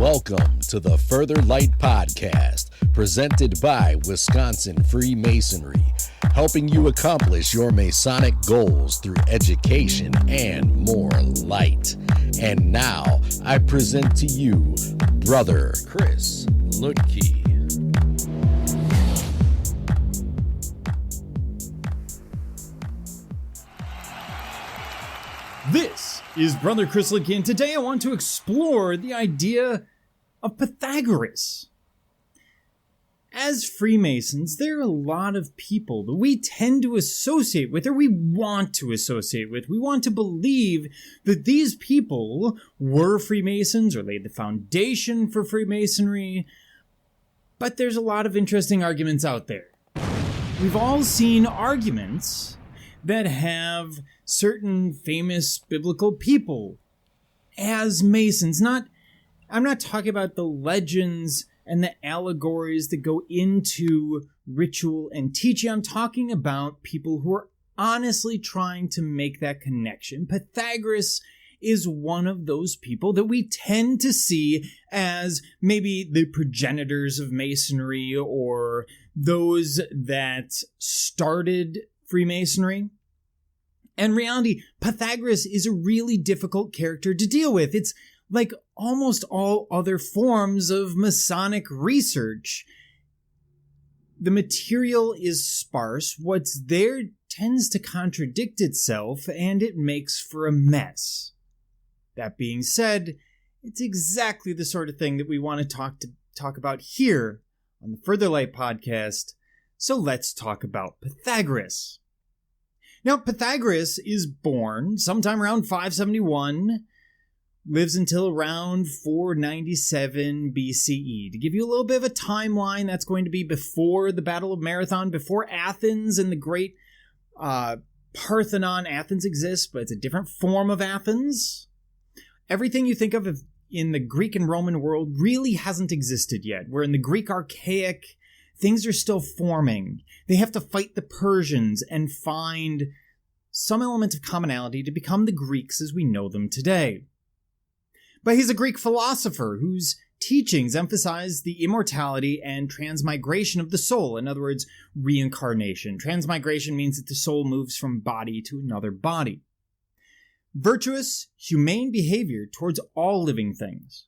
Welcome to the Further Light Podcast, presented by Wisconsin Freemasonry, helping you accomplish your Masonic goals through education and more light. And now, I present to you, Brother Chris Lutke. This is Brother Chris Lutke, and today I want to explore the idea of Pythagoras. As Freemasons, there are a lot of people that we tend to associate with, or we want to associate with. We want to believe that these people were Freemasons or laid the foundation for Freemasonry, but there's a lot of interesting arguments out there. We've all seen arguments that have certain famous biblical people as Masons. I'm not talking about the legends and the allegories that go into ritual and teaching. I'm talking about people who are honestly trying to make that connection. Pythagoras is one of those people that we tend to see as maybe the progenitors of Masonry or those that started Freemasonry. In reality, Pythagoras is a really difficult character to deal with. It's like almost all other forms of Masonic research. The material is sparse. What's there tends to contradict itself, and it makes for a mess. That being said, it's exactly the sort of thing that we want to talk about here on the Further Light Podcast. So let's talk about Pythagoras. Now, Pythagoras is born sometime around 571, lives until around 497 BCE. To give you a little bit of a timeline, that's going to be before the Battle of Marathon, before Athens and the great Parthenon. Athens exists, but it's a different form of Athens. Everything you think of in the Greek and Roman world really hasn't existed yet. We're in the Greek archaic. Things are still forming. They have to fight the Persians and find some element of commonality to become the Greeks as we know them today. But he's a Greek philosopher whose teachings emphasize the immortality and transmigration of the soul. In other words, reincarnation. Transmigration means that the soul moves from body to another body. Virtuous, humane behavior towards all living things.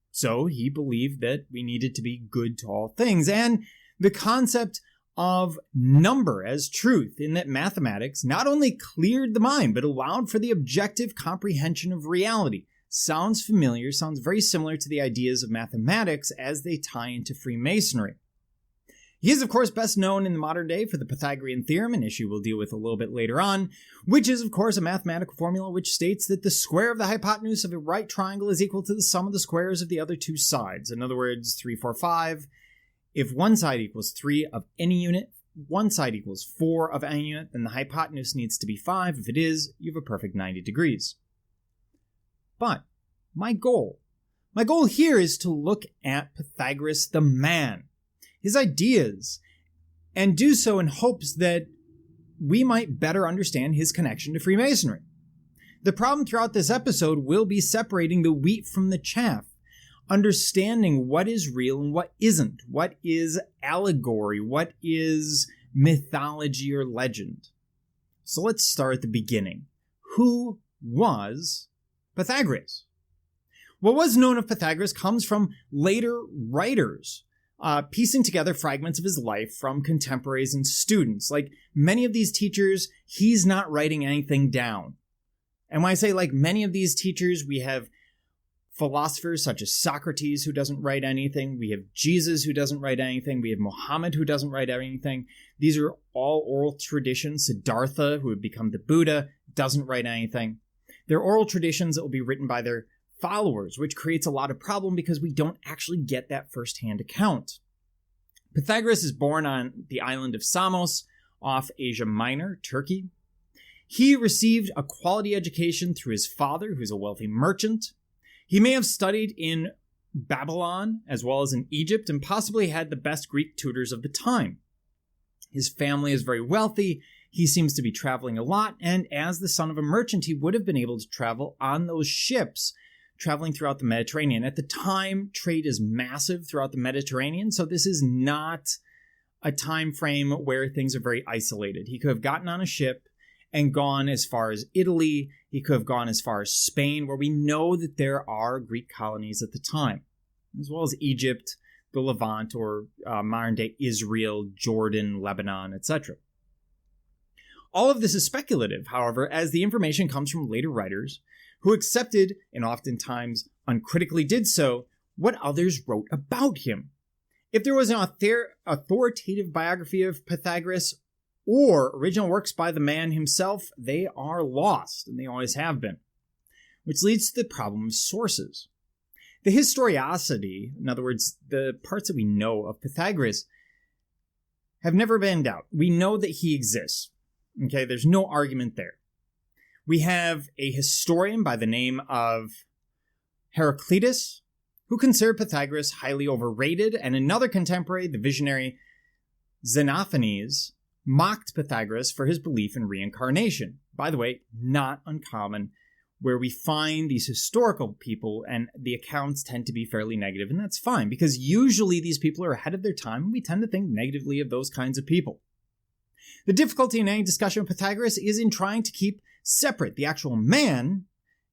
So he believed that we needed to be good to all things, and the concept of number as truth, in that mathematics not only cleared the mind, but allowed for the objective comprehension of reality. Sounds familiar, sounds very similar to the ideas of mathematics as they tie into Freemasonry. He is, of course, best known in the modern day for the Pythagorean theorem, an issue we'll deal with a little bit later on, which is, of course, a mathematical formula which states that the square of the hypotenuse of a right triangle is equal to the sum of the squares of the other two sides. In other words, 3, 4, 5. If one side equals 3 of any unit, one side equals 4 of any unit, then the hypotenuse needs to be 5. If it is, you have a perfect 90 degrees. But my goal here is to look at Pythagoras the man, his ideas, and do so in hopes that we might better understand his connection to Freemasonry. The problem throughout this episode will be separating the wheat from the chaff, understanding what is real and what isn't, what is allegory, what is mythology or legend. So let's start at the beginning. Who was Pythagoras? What was known of Pythagoras comes from later writers, piecing together fragments of his life from contemporaries and students. Like many of these teachers, he's not writing anything down. And when I say like many of these teachers, we have philosophers such as Socrates who doesn't write anything. We have Jesus who doesn't write anything. We have Muhammad who doesn't write anything. These are all oral traditions. Siddhartha, who would become the Buddha, doesn't write anything. They're oral traditions that will be written by their followers, which creates a lot of problem because we don't actually get that first-hand account. Pythagoras is born on the island of Samos off Asia Minor, Turkey. He received a quality education through his father, who's a wealthy merchant. He may have studied in Babylon as well as in Egypt and possibly had the best Greek tutors of the time. His family is very wealthy. He seems to be traveling a lot, and as the son of a merchant, he would have been able to travel on those ships traveling throughout the Mediterranean. At the time, trade is massive throughout the Mediterranean, so this is not a time frame where things are very isolated. He could have gotten on a ship and gone as far as Italy. He could have gone as far as Spain, where we know that there are Greek colonies at the time, as well as Egypt, the Levant, or modern-day Israel, Jordan, Lebanon, etc. All of this is speculative, however, as the information comes from later writers who accepted, and oftentimes uncritically did so, what others wrote about him. If there was an authoritative biography of Pythagoras or original works by the man himself, they are lost, and they always have been. Which leads to the problem of sources. The historicity, in other words, the parts that we know of Pythagoras, have never been in doubt. We know that he exists. Okay, there's no argument there. We have a historian by the name of Heraclitus, who considered Pythagoras highly overrated, and another contemporary, the visionary Xenophanes, mocked Pythagoras for his belief in reincarnation. By the way, not uncommon, where we find these historical people and the accounts tend to be fairly negative, and that's fine, because usually these people are ahead of their time, and we tend to think negatively of those kinds of people. The difficulty in any discussion of Pythagoras is in trying to keep separate the actual man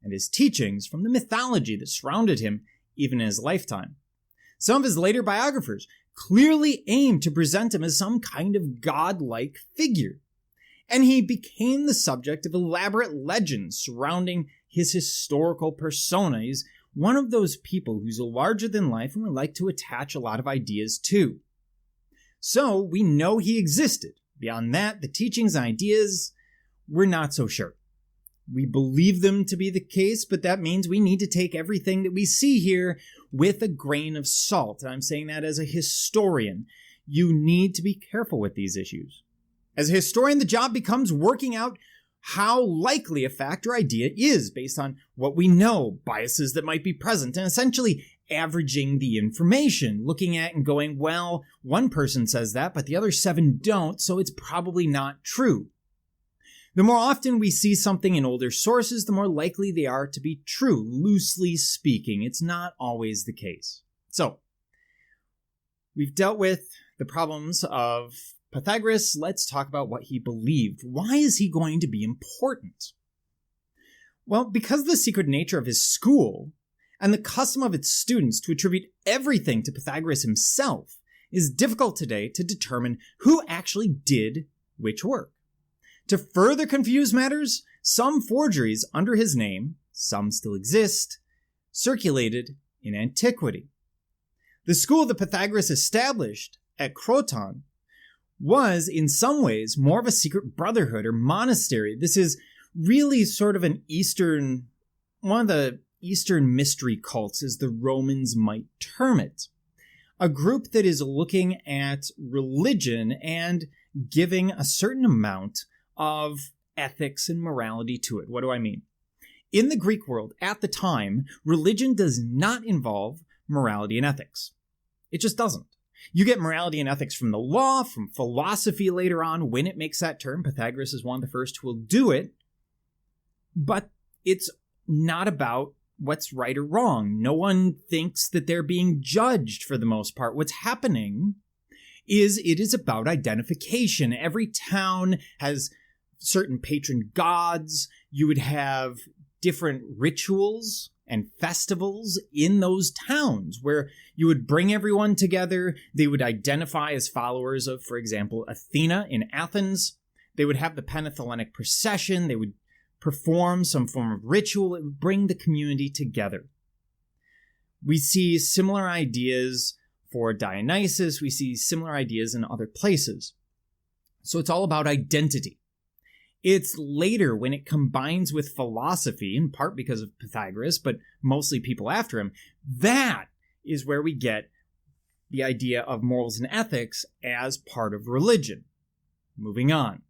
and his teachings from the mythology that surrounded him even in his lifetime. Some of his later biographers clearly aimed to present him as some kind of godlike figure, and he became the subject of elaborate legends surrounding his historical persona. He's one of those people who's larger than life and would like to attach a lot of ideas to. So we know he existed. Beyond that, the teachings and ideas, we're not so sure. We believe them to be the case, but that means we need to take everything that we see here with a grain of salt. And I'm saying that as a historian. You need to be careful with these issues. As a historian, the job becomes working out how likely a fact or idea is based on what we know, biases that might be present, and essentially averaging the information, looking at and going, well, one person says that, but the other 7 don't, so it's probably not true. The more often we see something in older sources, the more likely they are to be true. Loosely speaking, it's not always the case. So, we've dealt with the problems of Pythagoras. Let's talk about what he believed. Why is he going to be important? Well, because of the secret nature of his school, and the custom of its students to attribute everything to Pythagoras himself, it is difficult today to determine who actually did which work. To further confuse matters, some forgeries under his name, some still exist, circulated in antiquity. The school that Pythagoras established at Croton was, in some ways, more of a secret brotherhood or monastery. This is really sort of one of the Eastern mystery cults, as the Romans might term it. A group that is looking at religion and giving a certain amount of ethics and morality to it. What do I mean? In the Greek world, at the time, religion does not involve morality and ethics. It just doesn't. You get morality and ethics from the law, from philosophy later on, when it makes that term. Pythagoras is one of the first who will do it. But it's not about what's right or wrong. No one thinks that they're being judged for the most part. What's happening is it is about identification. Every town has certain patron gods. You would have different rituals and festivals in those towns where you would bring everyone together. They would identify as followers of, for example, Athena in Athens. They would have the Panhellenic procession. They would perform some form of ritual. It would bring the community together. We see similar ideas for Dionysus. We see similar ideas in other places. So it's all about identity. It's later when it combines with philosophy, in part because of Pythagoras, but mostly people after him, that is where we get the idea of morals and ethics as part of religion. Moving on.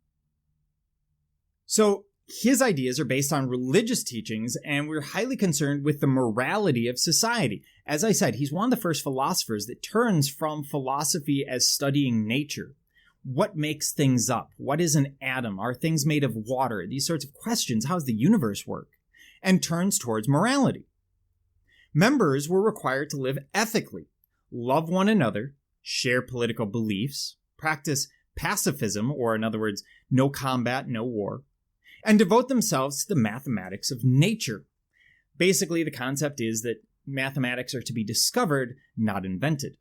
So his ideas are based on religious teachings, and we're highly concerned with the morality of society. As I said, he's one of the first philosophers that turns from philosophy as studying nature. What makes things up? What is an atom? Are things made of water? These sorts of questions. How does the universe work? And turns towards morality. Members were required to live ethically, love one another, share political beliefs, practice pacifism, or in other words, no combat, no war, and devote themselves to the mathematics of nature. Basically, the concept is that mathematics are to be discovered, not invented.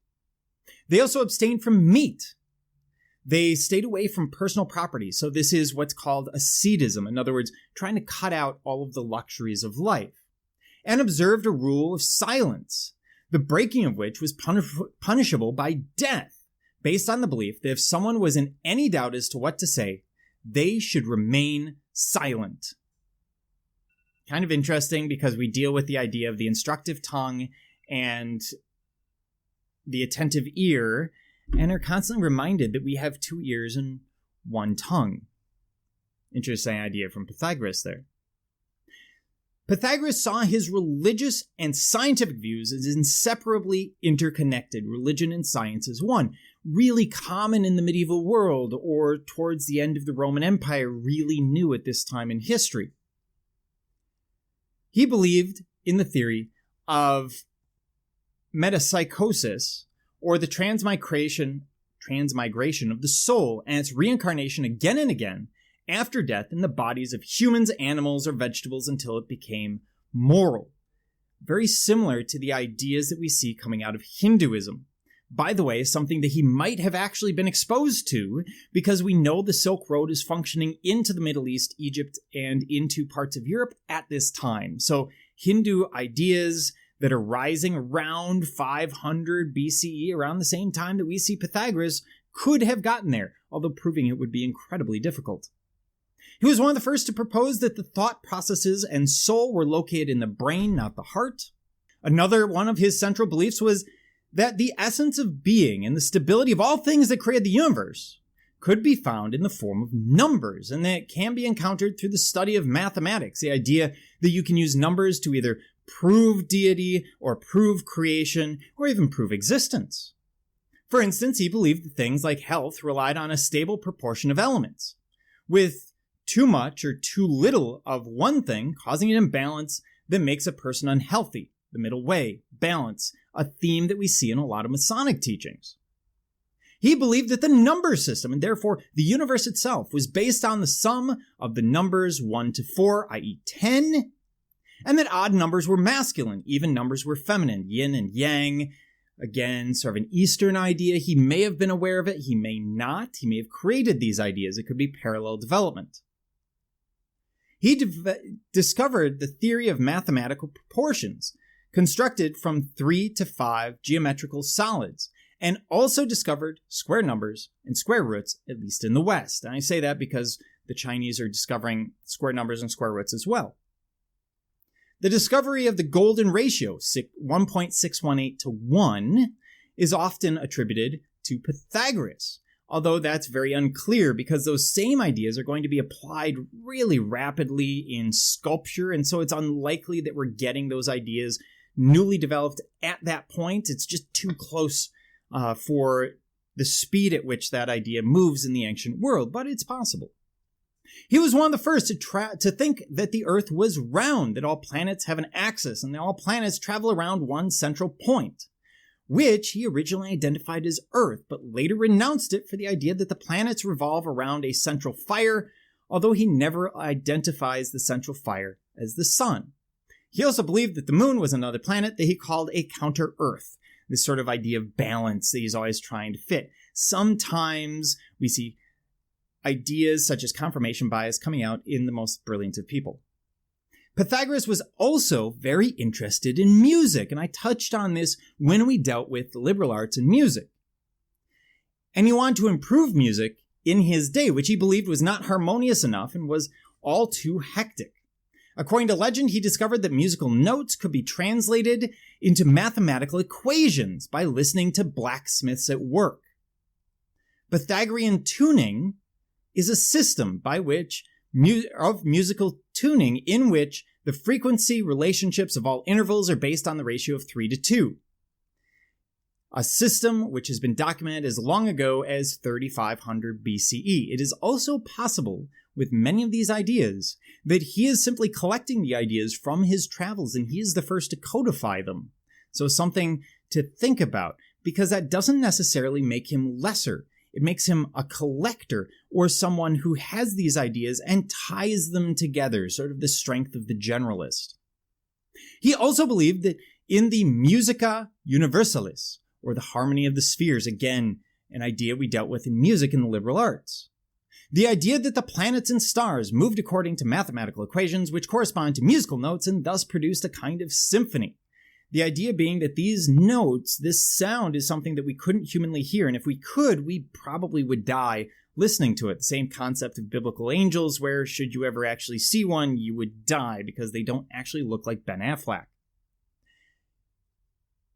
They also abstained from meat. They stayed away from personal property, so this is what's called ascetism, in other words, trying to cut out all of the luxuries of life, and observed a rule of silence, the breaking of which was punishable by death, based on the belief that if someone was in any doubt as to what to say, they should remain silent. Kind of interesting because we deal with the idea of the instructive tongue and the attentive ear, and are constantly reminded that we have 2 ears and 1 tongue. Interesting idea from Pythagoras there. Pythagoras saw his religious and scientific views as inseparably interconnected. Religion and science as one. Really common in the medieval world, or towards the end of the Roman Empire, really new at this time in history. He believed in the theory of metempsychosis, or the transmigration of the soul and its reincarnation again and again after death in the bodies of humans, animals, or vegetables until it became moral. Very similar to the ideas that we see coming out of Hinduism. By the way, something that he might have actually been exposed to, because we know the Silk Road is functioning into the Middle East, Egypt, and into parts of Europe at this time. So Hindu ideas that are rising around 500 BCE, around the same time that we see Pythagoras, could have gotten there, although proving it would be incredibly difficult. He was one of the first to propose that the thought processes and soul were located in the brain, not the heart. Another one of his central beliefs was that the essence of being and the stability of all things that created the universe could be found in the form of numbers, and that it can be encountered through the study of mathematics, the idea that you can use numbers to either prove deity or prove creation or even prove existence. For instance, he believed that things like health relied on a stable proportion of elements, with too much or too little of one thing causing an imbalance that makes a person unhealthy. The middle way, balance, a theme that we see in a lot of Masonic teachings. He believed that the number system, and therefore the universe itself, was based on the sum of the numbers 1 to 4, i.e. 10, and that odd numbers were masculine, even numbers were feminine, yin and yang. Again, sort of an Eastern idea. He may have been aware of it, he may not. He may have created these ideas. It could be parallel development. He discovered the theory of mathematical proportions, constructed from 3 to 5 geometrical solids, and also discovered square numbers and square roots, at least in the West. And I say that because the Chinese are discovering square numbers and square roots as well. The discovery of the golden ratio, 1.618 to 1, is often attributed to Pythagoras, although that's very unclear because those same ideas are going to be applied really rapidly in sculpture, and so it's unlikely that we're getting those ideas newly developed at that point. It's just too close for the speed at which that idea moves in the ancient world, but it's possible. He was one of the first to think that the Earth was round, that all planets have an axis, and that all planets travel around one central point, which he originally identified as Earth, but later renounced it for the idea that the planets revolve around a central fire, although he never identifies the central fire as the sun. He also believed that the moon was another planet that he called a counter-Earth, this sort of idea of balance that he's always trying to fit. Sometimes we see ideas such as confirmation bias coming out in the most brilliant of people. Pythagoras was also very interested in music, and I touched on this when we dealt with the liberal arts and music. And he wanted to improve music in his day, which he believed was not harmonious enough and was all too hectic. According to legend, he discovered that musical notes could be translated into mathematical equations by listening to blacksmiths at work. Pythagorean tuning is a system by which of musical tuning in which the frequency relationships of all intervals are based on the ratio of 3 to 2. A system which has been documented as long ago as 3500 BCE. It is also possible with many of these ideas that he is simply collecting the ideas from his travels and he is the first to codify them. So something to think about, because that doesn't necessarily make him lesser. It makes him a collector or someone who has these ideas and ties them together, sort of the strength of the generalist. He also believed that in the Musica Universalis, or the harmony of the spheres, again, an idea we dealt with in music in the liberal arts. The idea that the planets and stars moved according to mathematical equations which correspond to musical notes and thus produced a kind of symphony. The idea being that these notes, this sound, is something that we couldn't humanly hear, and if we could, we probably would die listening to it. The same concept of biblical angels, where should you ever actually see one, you would die because they don't actually look like Ben Affleck.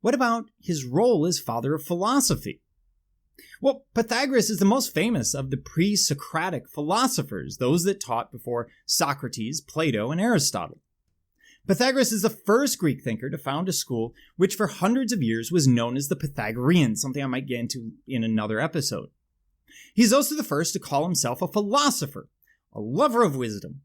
What about his role as father of philosophy? Well, Pythagoras is the most famous of the pre-Socratic philosophers, those that taught before Socrates, Plato, and Aristotle. Pythagoras is the first Greek thinker to found a school which for hundreds of years was known as the Pythagoreans, something I might get into in another episode. He's also the first to call himself a philosopher, a lover of wisdom,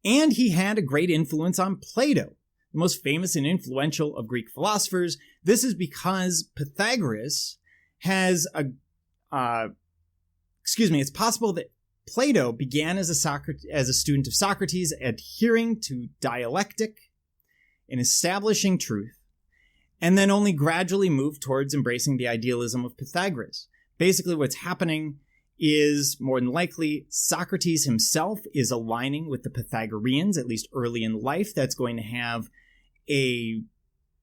and he had a great influence on Plato, the most famous and influential of Greek philosophers. This is because Pythagoras has it's possible that Plato began as a student of Socrates, adhering to dialectic and establishing truth, and then only gradually moved towards embracing the idealism of Pythagoras. Basically, what's happening is, more than likely, Socrates himself is aligning with the Pythagoreans, at least early in life. That's going to have an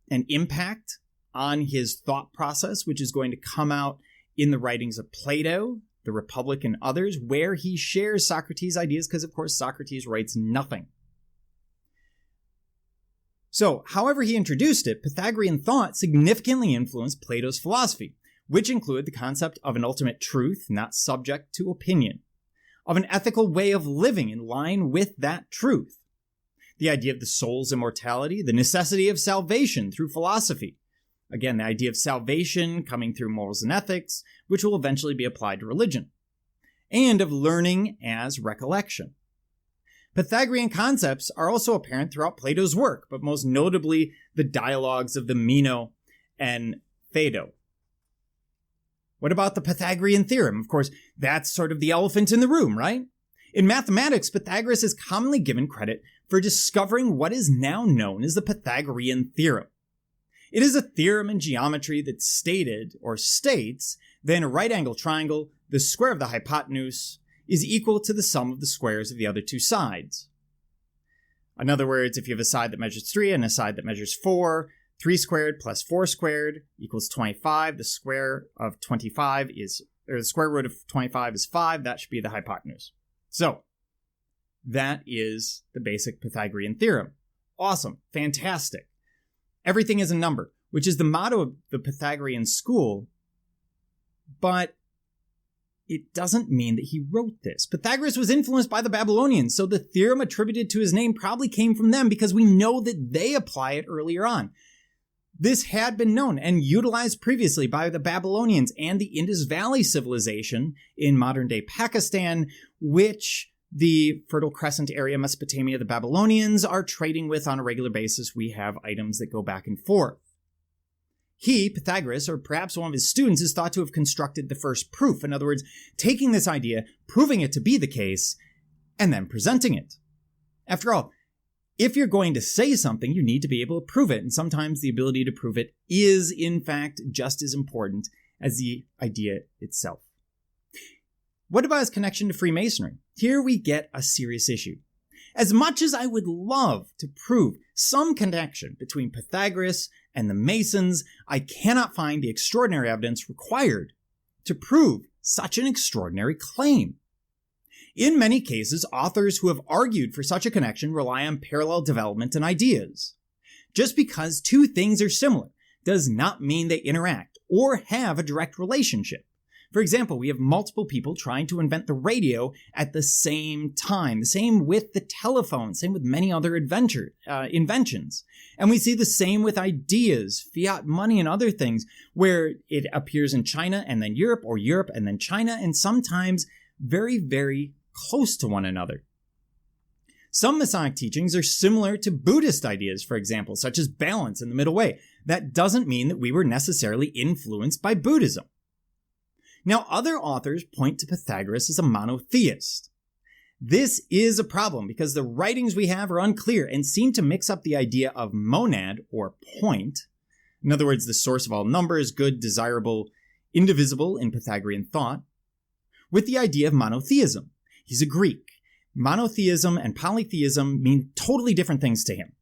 impact on his thought process, which is going to come out in the writings of Plato, the Republic, and others, where he shares Socrates' ideas, because, of course, Socrates writes nothing. So, however he introduced it, Pythagorean thought significantly influenced Plato's philosophy, which included the concept of an ultimate truth not subject to opinion, of an ethical way of living in line with that truth, the idea of the soul's immortality, the necessity of salvation through philosophy, again, the idea of salvation coming through morals and ethics, which will eventually be applied to religion, and of learning as recollection. Pythagorean concepts are also apparent throughout Plato's work, but most notably the dialogues of the Meno and Phaedo. What about the Pythagorean theorem? Of course, that's sort of the elephant in the room, right? In mathematics, Pythagoras is commonly given credit for discovering what is now known as the Pythagorean theorem. It is a theorem in geometry that states that in a right-angled triangle, the square of the hypotenuse is equal to the sum of the squares of the other two sides. In other words, if you have a side that measures 3 and a side that measures 4, 3 squared plus 4 squared equals 25. The square of 25 the square root of 25 is 5. That should be the hypotenuse. So, that is the basic Pythagorean theorem. Awesome. Fantastic. Everything is a number, which is the motto of the Pythagorean school, but it doesn't mean that he wrote this. Pythagoras was influenced by the Babylonians, so the theorem attributed to his name probably came from them because we know that they apply it earlier on. This had been known and utilized previously by the Babylonians and the Indus Valley civilization in modern-day Pakistan, which the Fertile Crescent area, Mesopotamia, the Babylonians are trading with on a regular basis. We have items that go back and forth. He, Pythagoras, or perhaps one of his students, is thought to have constructed the first proof. In other words, taking this idea, proving it to be the case, and then presenting it. After all, if you're going to say something, you need to be able to prove it, and sometimes the ability to prove it is, in fact, just as important as the idea itself. What about his connection to Freemasonry? Here we get a serious issue. As much as I would love to prove some connection between Pythagoras and the Masons, I cannot find the extraordinary evidence required to prove such an extraordinary claim. In many cases, authors who have argued for such a connection rely on parallel development and ideas. Just because two things are similar does not mean they interact or have a direct relationship. For example, we have multiple people trying to invent the radio at the same time. The same with the telephone, same with many other inventions. And we see the same with ideas, fiat money, and other things, where it appears in China and then Europe, or Europe and then China, and sometimes very, very close to one another. Some Masonic teachings are similar to Buddhist ideas, for example, such as balance and the middle way. That doesn't mean that we were necessarily influenced by Buddhism. Now, other authors point to Pythagoras as a monotheist. This is a problem because the writings we have are unclear and seem to mix up the idea of monad, or point, in other words, the source of all numbers, good, desirable, indivisible in Pythagorean thought, with the idea of monotheism. He's a Greek. Monotheism and polytheism mean totally different things to him.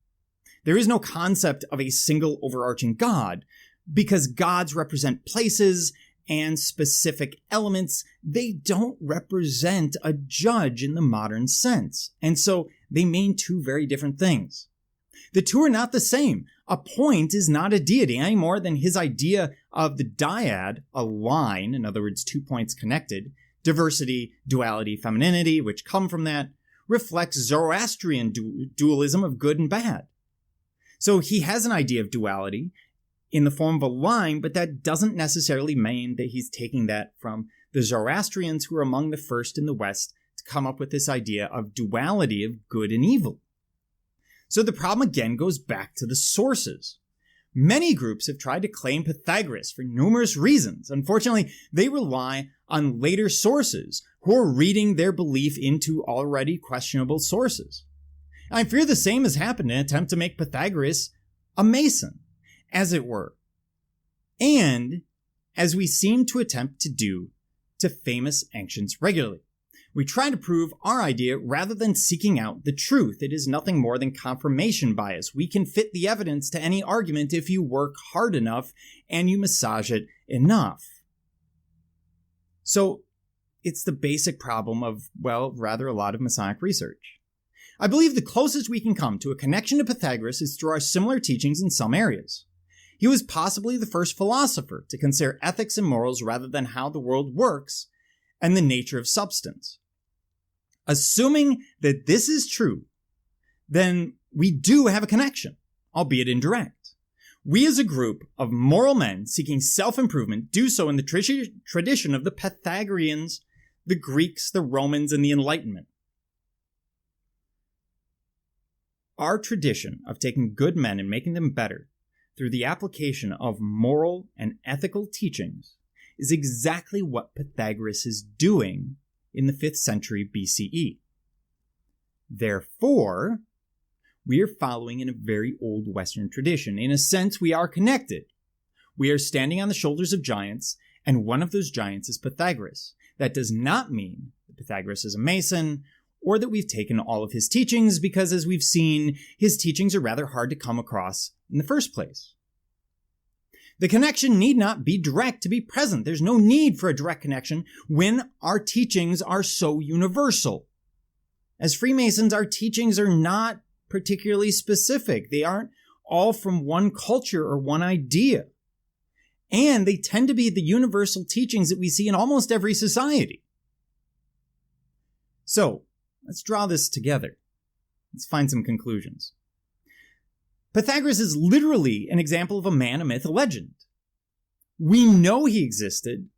There is no concept of a single overarching God, because gods represent places and specific elements. They don't represent a judge in the modern sense, and so they mean two very different things. The two are not the same. A point is not a deity any more than his idea of the dyad, a line, in other words, 2 points connected, diversity, duality, femininity, which come from that, reflects Zoroastrian dualism of good and bad. So he has an idea of duality in the form of a line, but that doesn't necessarily mean that he's taking that from the Zoroastrians, who are among the first in the West to come up with this idea of duality of good and evil. So the problem again goes back to the sources. Many groups have tried to claim Pythagoras for numerous reasons. Unfortunately, they rely on later sources who are reading their belief into already questionable sources. I fear the same has happened in an attempt to make Pythagoras a Mason, as it were, and as we seem to attempt to do to famous ancients regularly. We try to prove our idea rather than seeking out the truth. It is nothing more than confirmation bias. We can fit the evidence to any argument if you work hard enough and you massage it enough. So it's the basic problem of, well, rather a lot of Masonic research. I believe the closest we can come to a connection to Pythagoras is through our similar teachings in some areas. He was possibly the first philosopher to consider ethics and morals rather than how the world works and the nature of substance. Assuming that this is true, then we do have a connection, albeit indirect. We as a group of moral men seeking self-improvement do so in the tradition of the Pythagoreans, the Greeks, the Romans, and the Enlightenment. Our tradition of taking good men and making them better through the application of moral and ethical teachings is exactly what Pythagoras is doing in the 5th century BCE. Therefore, we are following in a very old Western tradition. In a sense, we are connected. We are standing on the shoulders of giants, and one of those giants is Pythagoras. That does not mean that Pythagoras is a Mason, or that we've taken all of his teachings, because as we've seen, his teachings are rather hard to come across in the first place. The connection need not be direct to be present. There's no need for a direct connection when our teachings are so universal. As Freemasons, our teachings are not particularly specific. They aren't all from one culture or one idea. And they tend to be the universal teachings that we see in almost every society. So, let's draw this together. Let's find some conclusions. Pythagoras is literally an example of a man, a myth, a legend. We know he existed.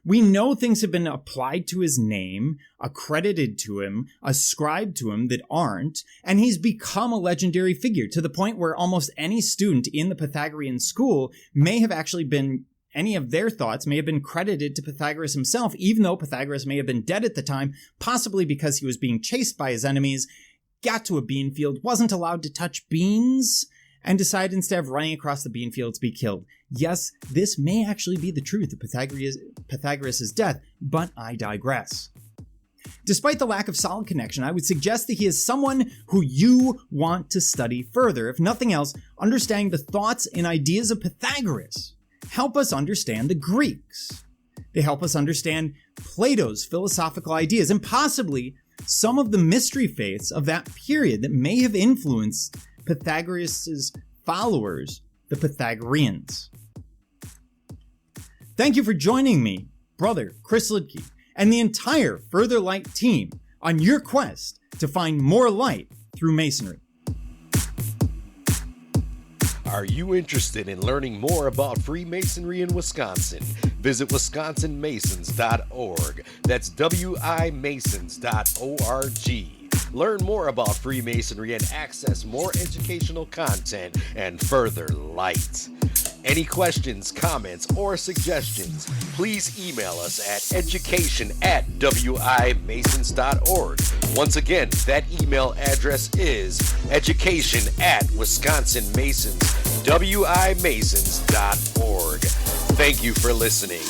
We know things have been applied to his name, accredited to him, ascribed to him that aren't, and he's become a legendary figure to the point where almost any student in the Pythagorean school may have actually been, any of their thoughts may have been credited to Pythagoras himself, even though Pythagoras may have been dead at the time, possibly because he was being chased by his enemies, got to a bean field, wasn't allowed to touch beans, and decided instead of running across the bean field to be killed. Yes, this may actually be the truth of Pythagoras' death, but I digress. Despite the lack of solid connection, I would suggest that he is someone who you want to study further. If nothing else, understanding the thoughts and ideas of Pythagoras help us understand the Greeks. They help us understand Plato's philosophical ideas and possibly some of the mystery faiths of that period that may have influenced Pythagoras' followers, the Pythagoreans. Thank you for joining me, brother Chris Lidke, and the entire Further Light team on your quest to find more light through Masonry. Are you interested in learning more about Freemasonry in Wisconsin? Visit wisconsinmasons.org. That's wimasons.org. learn more about Freemasonry and access more educational content and further light. Any questions, comments, or suggestions, please email us at education@wimasons.org. Once again, that email address is education@wisconsinmasonswimasons.org. Thank you for listening.